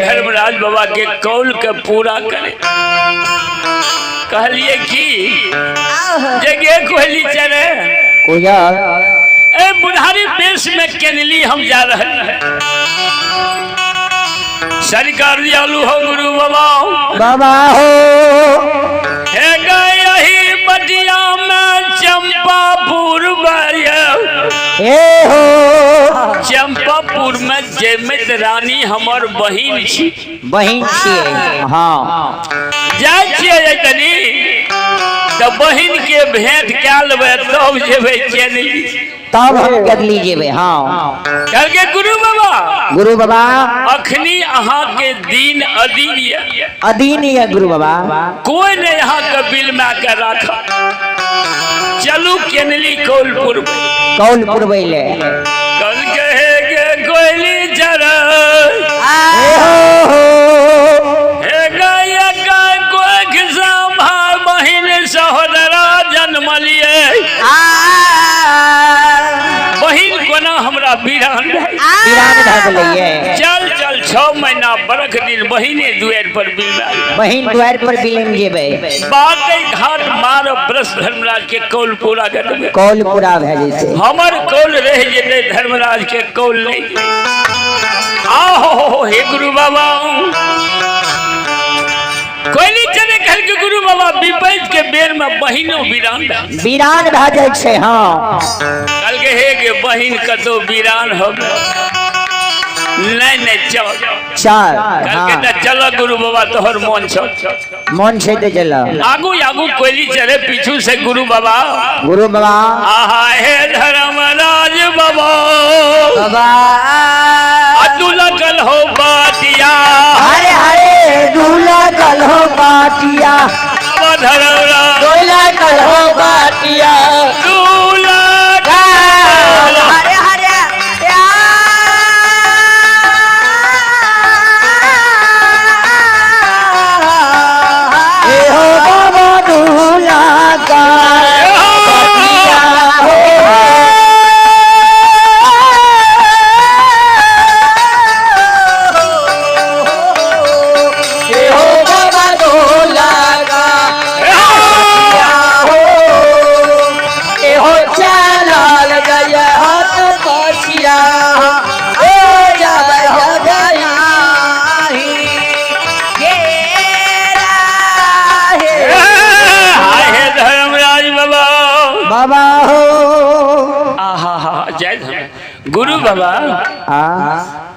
धर्मराज बाबा के कौल के पूरा करे। कहलिए कि जगह कोहली चले ए बुढ़ारी बेस में केनली हम जा रहे हैं। सरकार दियालु हो गुरु बाबा बाबा हो हे यही बटिया में चंपापुर हो चंपापुर में जयमत रानी हमर बहिन छी। बहिन छिए हाँ जाय छिए तनी तो बहिन के भेंट क्या लेबे तब जेबे केनली तब हम केनली जेबे हाँ। कहलके गुरु बाबा अखनी अहाँ के दिन अधीन है गुरु बाबा कोई ने यहाँ के बिल में के रखा। चलू केनली कौलपुर बैले कल के कोयली चरा बहिन सहोदरा जन्म लिए बहिन कोना हमरा वीरान चल 6 महीना बरख दिन बहिने दुआर पर बहिन दुआर पर बिलम जेबे बाटे घाट मार ब्रस धर्मराज के कौल पूरा कर देबे। कौल पूरा भए जेते हमर कौल रह जेते धर्मराज के कौल नहीं। आहो हे गुरु बाबा कोयली चले कहल के गुरु बाबा विपैत के बेर में बहिनो वीरान भए जाय छै हाँ। कहल के हे के बहिन कतो वीरान हो नहीं चल कहल के चलो गुरु बाबा तोहर मन छै ते चल आगू कोयली चले पीछू से गुरु बाबा आहा हे धर्मराज बाबा अतुला कल हो बातिया हरे हरे दूल्हा कल हो बातिया धर्मराज दूल्हा कल हो बातिया दूल्हा हरे हरे हो बाबा दूल्हा का बाबा हो गुरु बाबा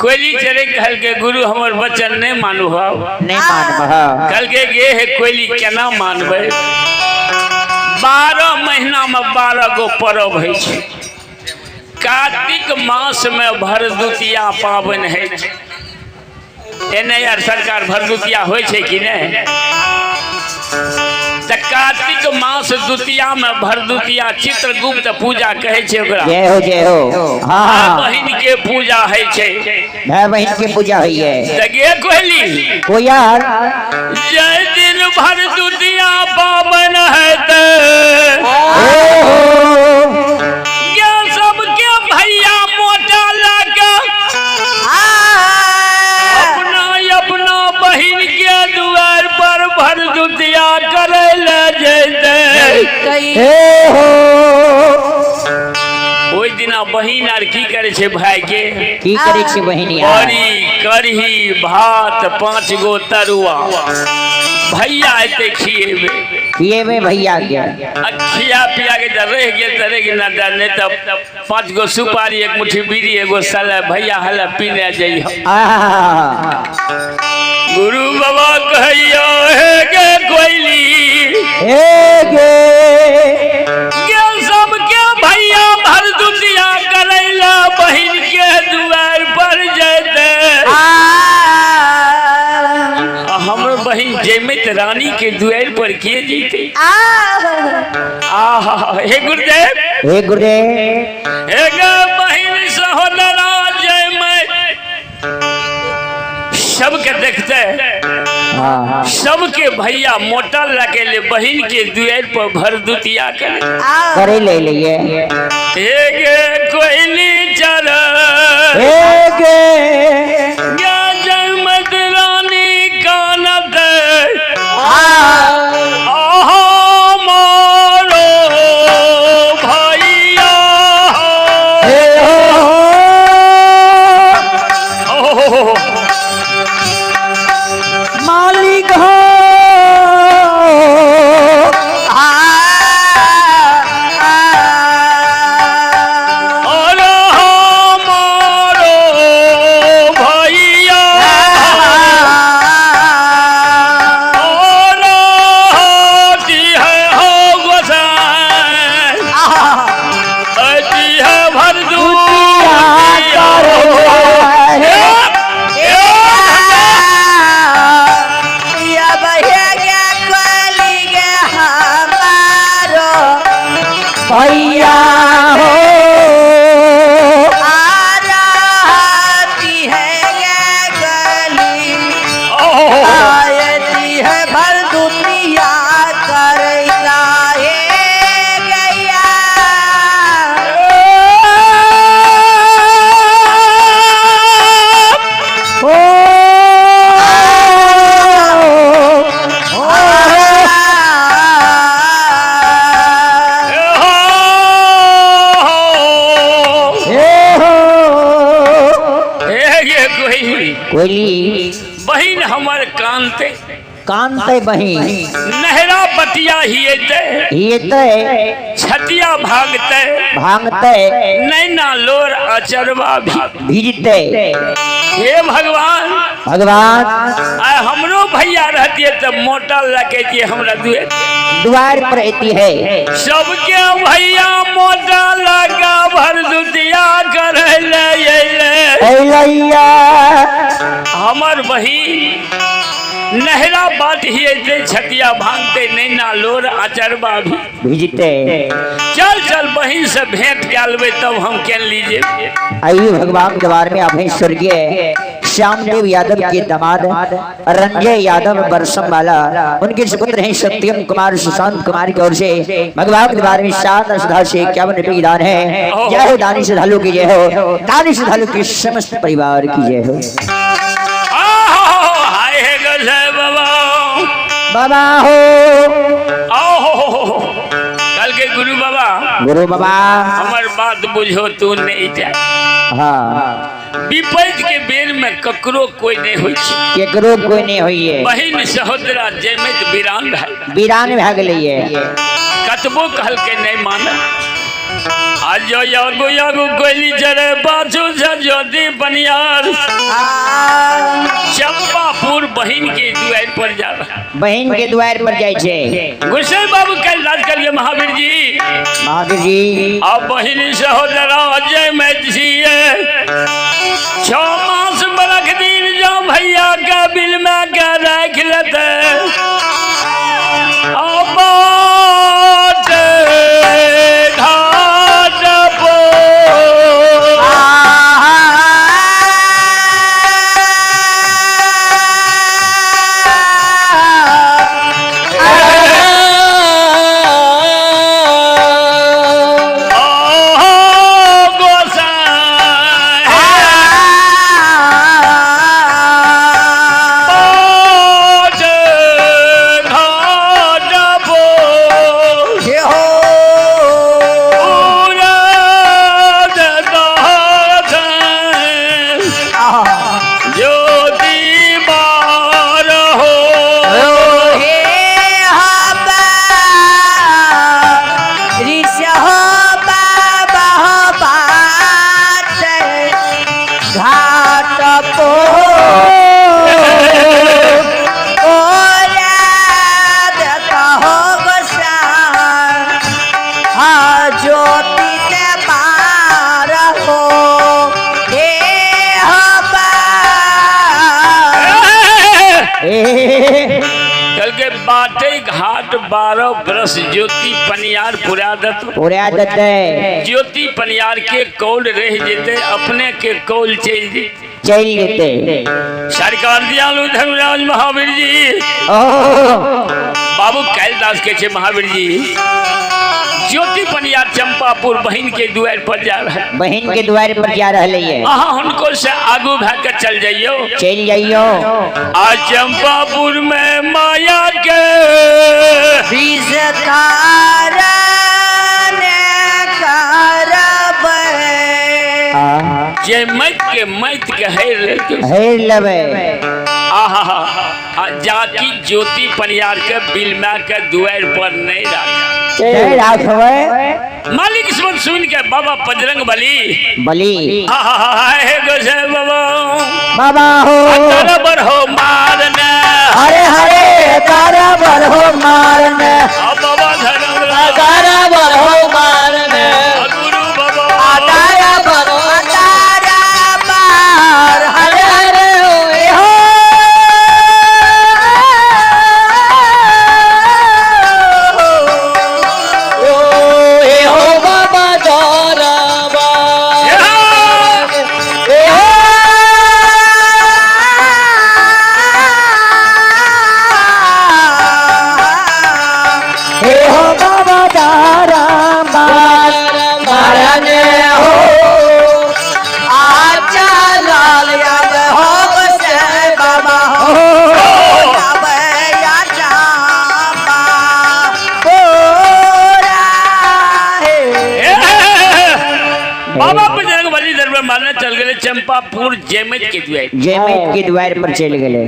कोयली चले कहल के गुरु हमर वचन नहीं मानू कहल के ये है कोयली केना मानबे 12 महीना में 12 गो पर्व है। कार्तिक मास में भरदुतिया पावन है यार सरकार भरदुतिया होय छै कि नहीं। कार्तिक मास द्वितीया में भरदुतिया चित्रगुप्त पूजा कहे छे ओकरा जय हो हाँ बहिन के पूजा है छे भाई बहिन के पूजा होई है जगे कोहली को यार जय दिन भरदुतिया पावन है ते क्या सब के भैया मोटा लगा अपना बहिन के द्वार पर भरदुतिया करे ओई दिना बहिन आर की करे छे भाई के की करे छे बहिनिया कढ़ी भात 5 गो तरुआ भैया एते खिएबे भैया के खिया पिया के रह गेल ना नहीं तब 5 गो सुपारी 1 मुट्ठी बीड़ी एगो साला भैया हला पीने जाई। गुरु बाबा कहियो हे गे कोयली हे गे सब के भैया भरदुतिया करैला बहिन के दुआर पर जैते हमर बहिन जयमत रानी के दुआर पर के जैते हे गुरुदेव हे गे बहिन सहोदरा जयमत सबके देखते सबके भैया मोटा लगे ले बहिन के दुआर पर भरदुतिया करे ले लिए कोयली चल गे जयमत आयती है भर दुनिया करेगा हे गैया कोयली बहिन हमर कांते कांते बहिन नहरा बतिया हियते छतिया भागते भांगते नैना लोर अचरवा भी भीजते। हे भगवान भगवान आ हमरो भैया रहती तो मोटा लगे हमरा द्वार पर अती है सबके भैया मोटा लगा भर दुतिया कर हमर बहिन नहरा बाट हियते छतिया भांगते नैना लोर अचरबा भी भीजते। चल चल बहिन से भेंट कर तब हम कह लीजिए। आइए भगवान के द्वार में अभी स्वर्गीय श्यामदेव यादव के दामाद रंजय यादव बरसम वाला उनके सुपुत्र हैं सत्यम कुमार सुशांत कुमार की ओर से भगवान के द्वार में 7 श्रद्धा से 51 रुपये की दान है। जय हो दानी श्रद्धालु की जय हो, दानी श्रद्धालु के समस्त परिवार की जय हो। बाबा हो कल के गुरु बाबा हमार बात बुझो तू नहीं जा। हाँ विपद के बेर में ककरो कोई नहीं होई छै, केकरो कोई नहीं होई है। बहिन सहोदरा जयमत वीरान भाग गई है। कतबो कहल के नहीं माना। आज जो यागो यागो कोयली जरे बाजू ज्योति बनियार चंपापुर बहिन के द्वार पर जा रहा। बहिन के द्वार पर जाए छे गुस्से बाबू कल राज करिए महावीर जी। महावीर जी अब बहिन सहोदरा अजय में जिए 6 मास बरख दिन जो भैया का बिल में क्या रख लेते कल के बाटे घाट 12 बरस ज्योति पनियार पुरादत ज्योति पनियार के कौल रह जेते अपने के कौल चल जेते सरकार दयालु धर्मराज महावीर जी बाबू कैलदास के छे महावीर जी ज्योति पनियार चंपापुर बहन के द्वार पर जा रहा है। बहन के द्वार पर जा रहा है। उनको से आगू भाग कर चल जाइयो। आज चंपापुर में माया के जे मत के हेर लेबे जाकी ज्योति पनियार के बिलमा के द्वार पर नहीं रखा। मालिक सुन के बाबा बजरंग बली बाबा हो बराबर हो मारने हरे हरे बराबर हो मारने बाबा धर्म बराबर हो मारने गुरु बाबा दाराम मरने हो आजा लाल याद हो से बाबा हो अब या जामा हो राहे बाबा बजरंग बली दरबार मारने चल गए चंपापुर जैमत के द्वार पर चल गए।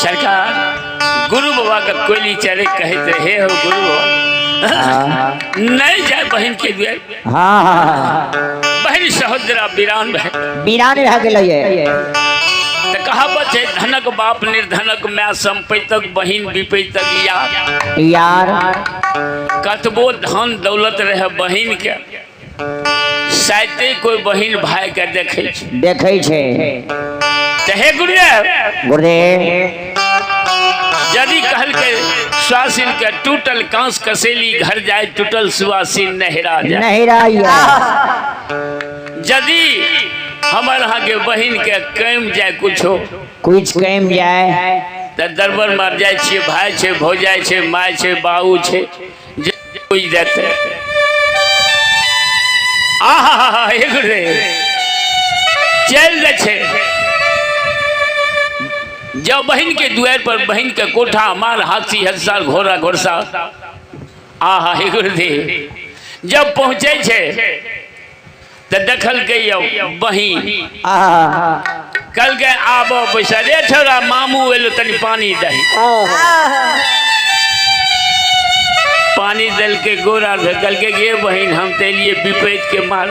सरकार गुरु बाबा का कोयली चले कहते हे हो गुरु नहीं जाए बहन के द्वार। हाँ बहन सहोदरा वीरान वीरान रह गए। तो कहा बचे धनक बाप निर्धनक मैं संपैतक बहन विपैतक यार कतबो धन दौलत रहे बहन के साइते कोई बहन भाई के देखे छे। हे गुरुदेव यदि कहल के सुआसिन के टूटल कांस कसेली घर जाए टूटल सुआसिन नहरा जाए यदि हमारे यहाँ के बहन के कैम जाए कुछ कैम जाए तो दरबार मार जाए छे भाई छे भौजाई छे माय छे बाऊ छे कोई देते आहा हे गुरुदेव चल जाए जब बहन के द्वार पर बहन के कोठा मार हाथी हंसा घोड़ा घोड़सा आहा हे गुरुदेव जब पहुँचे छे तो देखल के बहन कल के आबो पैसा रे छोरा मामू एलो तनी पानी दही पानी दल के गोरा कल के गे बहन हम तेलिए विपैत के मार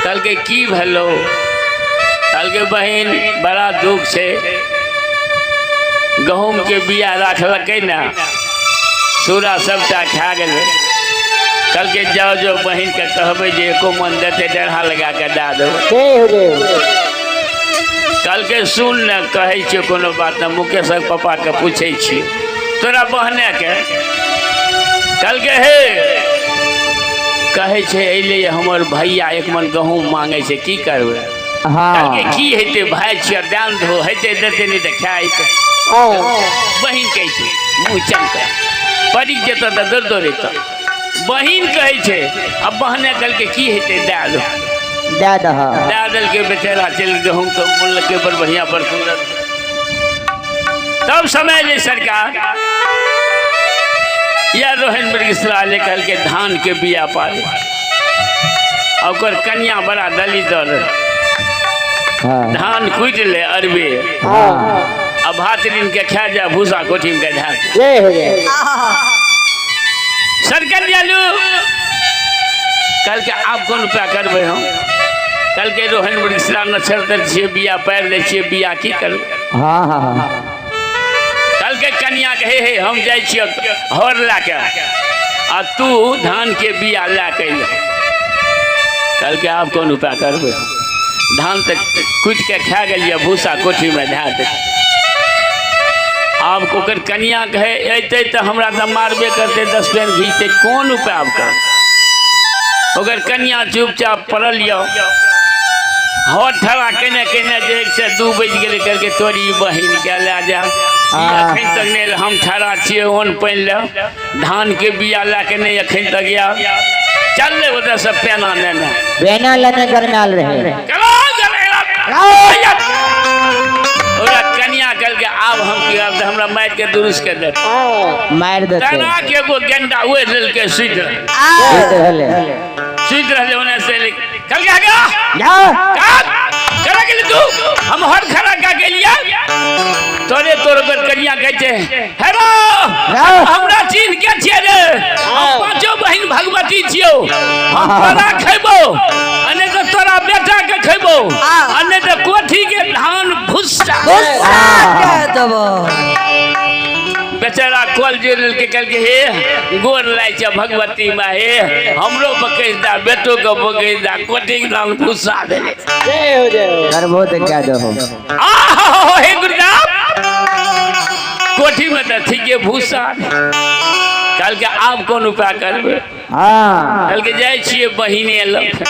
कल के की भलो कल के बहन बड़ा दुख से गहूम के बिया रखलक ना सूरा सबटा खा गए कल के जाओ जो बहन के कहबे जे एको मन देते डढ़ा लगा के दा दो कल के सुन न कहे छे कोनो बात न मुकेश पापा के पूछे छी तोरा बहने के कल के हे कहे छे अइले हमर भैया एक मन गहूम मांगे छे की करबे कल के की हेते भाई छिया दान धो हेते देते नहीं तो खाए बहन कहे छे मुँह चमके पड़ी जेता तो दर्द रहता बहन कहे छे अब बहने कल के की हेते दादल के बेचारा चल गहूँ तो बोल के बड़ बढ़िया बड़ सुंदर तब समय ले सरकार या रोहन मृगसरा ले कल के धान के बिया पाले और कन्या बड़ा दलित धान कूट ले अरबे अब भात दिन के खा जा भूसा कोठी में ढाल सरकार जालू कल के आप कौन रुपया करबे हम कल के रोहन मृगसरा नक्षत्र छे बिया पैर ले छे बिया की करबे कल के कन्या कहे हे हम जाए छियो हर ला के आ तू धान के बिया ला के कल के आप कौन उपाय करबे धान तक कुट के खा गलिए भूसा कोठी में धा दे आप ओकर कन्या कहे अते तो हमरा तो मारबे करते 10 पेन घीते कौन उपाय आप कर ओकर कन्या चुपचाप पड़ल यो हट ठरा केने केने जे 1 से 2 बज गेले करके तोरी बहिन के ले जा अखन तक नहीं हम ठहरा छे ओन पहन ले धान के बिया ला के नहीं अखन तक गया चल ले उधर से पेना लेने घर में आल रहे ओरा कन्या कल के आब हम की अब हमरा मार के दुरुस्त कर दे मार दे तना के एगो गेंडा ओए दिल के सुत रहले ओने से कल के आगे जा करा के तू हम हर खरा का के लिया तोरे तोर पर कन्या कहै छे हेरो हमरा चीन के छिए रे पांचो बहिन भगवती छियो हम तोरा खैबो अने तो तोरा बेटा के खैबो अने तो कोठी के धान भुस्सा के देबो बेचारा कल जोड़ के कल के हे गोर लाई छे भगवती माँ हे हमरो बकैदा बेटो को बकैदा कोठी के धान भुस्सा दे करबो त क्या दो हे गुरुदेव कोठी में तो ठीक है भूसा कल के आप कौन उपाय करबे कल के जाए छिए बहिने लग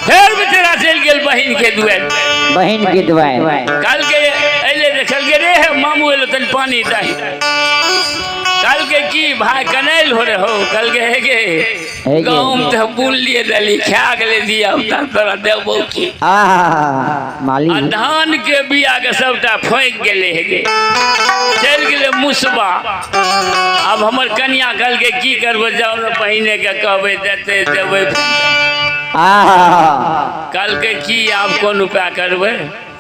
फिर बेचारा चल गेल बहिन के दुआर कल के अइले देखल के रे मामू एलो तन पानी दही कल के के की भाई कनेल हो रहे हो कल के है के गाँव तो बुल लिए दली खा गले दिया तोरा देबो की मालिक धान के बिया के सबटा फेंक गेले है गे चल गेले मुसबा। अब हमर कन्या कल के की करबो जाओ न पहिने के कहबे देते देबे कल के की आप कौन उपाय करबे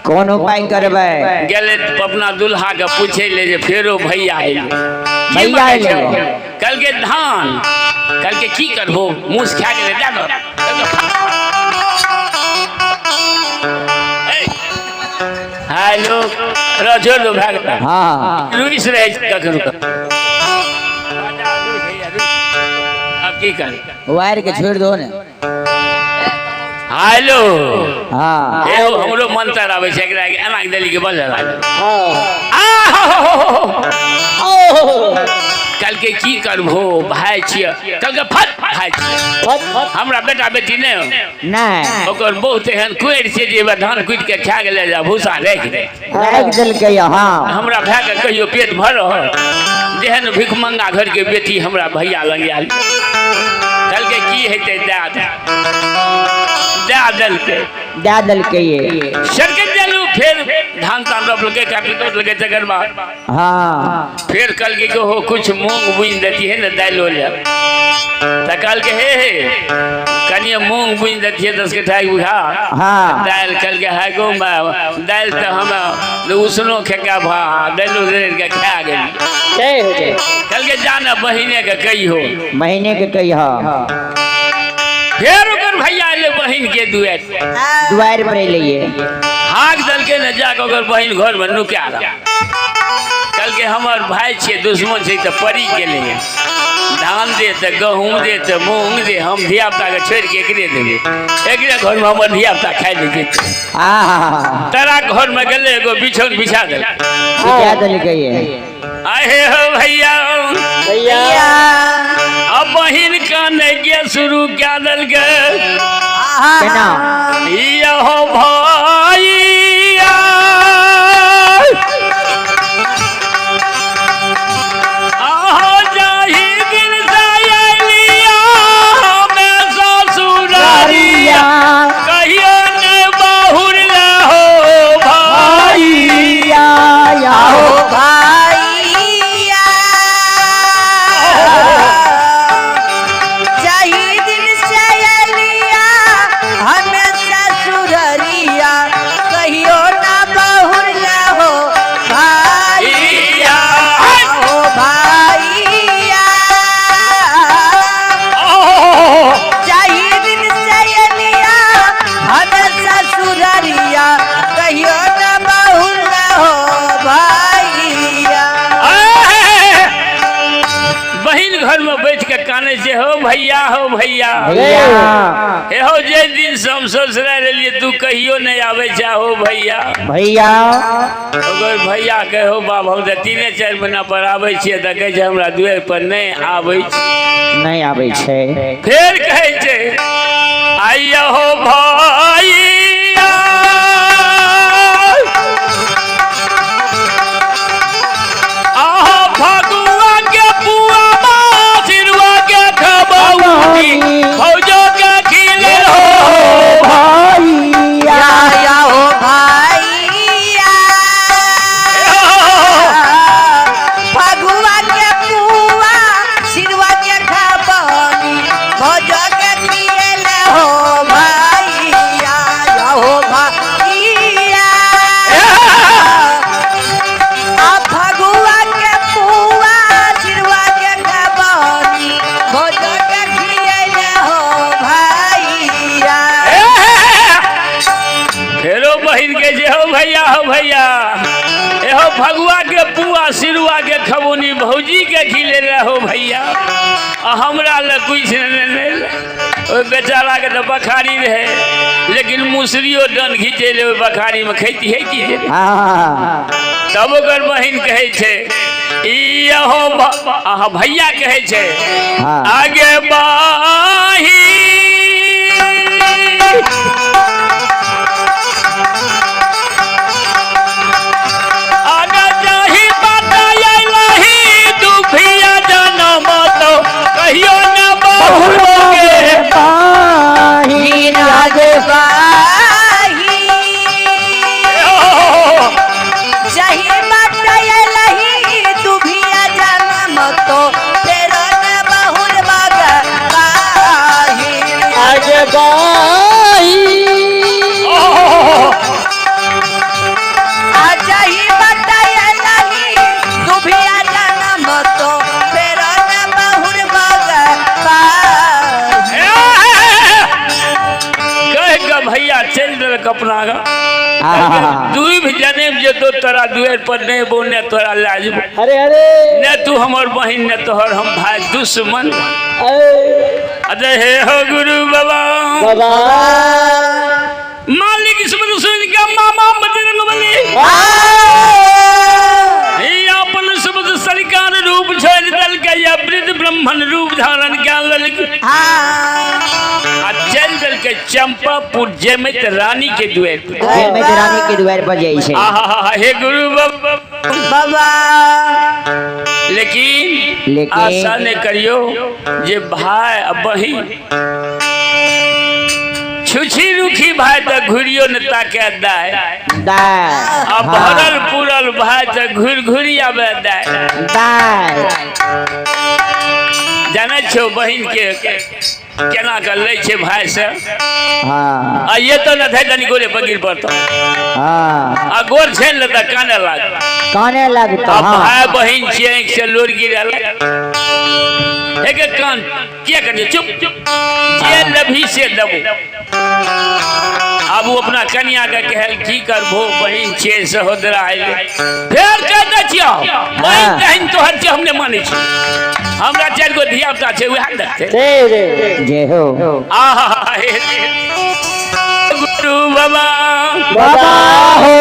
कौन उपाय करबे गेले अपना दुल्हा के पूछे ले जे फेरो भैया आइले भैया आइले कल के धान कल के की करबो मुस खा गेले जा दो हेलो रजो दो भाग हां लुइस रहे ककरो अब की कर वायर के छोड़ दो ने हेलो हां एगो हमरो मंत्र आवे छै एकरा के एना देली के बल कल के की करबो भाई छिय कल के फट भाई छिय हमरा बेटा बेटी नहीं ओकर बहुत एहन कोइर छै जे धान कुट के खा गेले जा भूसा राख देल के हां हमरा भाई के कहियो पेट भर जेहन भिखमंगा घर के बेटी हमरा भैया लग आयल कल के की हेतै दे दल के ये सरके देलू फिर धान तान रोप के काटी तो लगे तकर बाद हां फिर कल के हो कुछ मूंग बुन देती है ना दाल हो ले त कल के हे कनिया मूंग बुन देती है 10 कट्ठा बुझा हां दाल कल के है गो दाल त हम उसनो खेका भा दालो दे के खा गेली कल के जाना बहिने के कही हो महीने के कही हां फिर ओकर भैया ले बहिन के दुआर पर लिए हाक दल के न जाके ओकर बहिन घर में नुका रहा कल के हमर भाई छे दुश्मन छे त पड़ी गेले धान दे त गहूम दे त मूंग दे हम धिया पुता के छोड़ के एकरे देबे एकरे घर में हमर धिया पुता खाइ ले जेते तारा घर में गेले एगो बिछौन बिछा दे क्या दल के ये आहे हो भैया भैया अब बहिन काने के शुरू क्या दल के केना ये हो भैया आहो जाही दिन सायलिया में ससुरारिया कहियो ने बहुर ला हो भैया आओ भैया से हो भैया हो जे दिन हम ससुराल लिए तू कहियो नहीं आवे जा हो भैया अगर भैया के हो बाप हम 3-4 महीना पर आवे छिए त कहे हमरा दुआर पर नहीं आवे छै फिर कहे छै आइया हो भैया आहा फगुआ के पुआ भौजो के खिले हो भैया हो भैया फगुआ के पुआ सिरवा के खबनी भौजो के खिले हो भैया हो भैया आ फगुआ के पुआ सिरवा के खबनी भौजो हो भैया एहो फगुआ के पुआ सिरुआ के खबोनी भौजी के खिले रहो भैया हमरा ले कुछ नहीं बेचारा के तो बखारी रहे लेकिन मुसरियो डन खींचे ले बखारी में खेती है की तब ओकर बहिन कहे छे इहो भैया कहे छे आगे बाही आगा जाही बात आई लही दुभिया जन अपना का आहा। दुई भी जने जो तो तोरा दुएर पर नहीं बोने तोरा लाज अरे अरे न तू हमर बहिन न तोहर हम भाई दुश्मन अरे हे हो गुरु बाबा बाबा मालिक सुन सुन का मामा बजरंग बली अपन शब्द सरकार रूप छोड़ दल के या वृद्ध ब्राह्मण रूप धारण कर ललक चल दल के चंपापुर जयमत रानी के द्वार जयमत रानी के द्वार पर जाई छे आहा हे गुरु बाबा लेकिन आशा ने करियो जे भाई अब बहिन छुछी रुखी भाई तो घुरियो न ताके दाय अब भरल पुरल भाई तो घुर घुरी आवे दाय जाने छो बहिन के केना कर ले छे भाई से हां आ ये तो न थे तनी गोरे पगिर पड़तो हां आ गोर छेन लेता काने लगता हां भाई बहिन छे एक से लोर गिरल एक कान क्या कर चुप जे लभी से दबो अब वो अपना कन्या का कहल की करबो बहिन छे सहोदरा आइले फिर कह द छियो बहिन तहन तो हर हमने माने छी हमरा चार गो धिया पुता छे उहा देखते जे हो आहा गुरु बाबा बाबा हो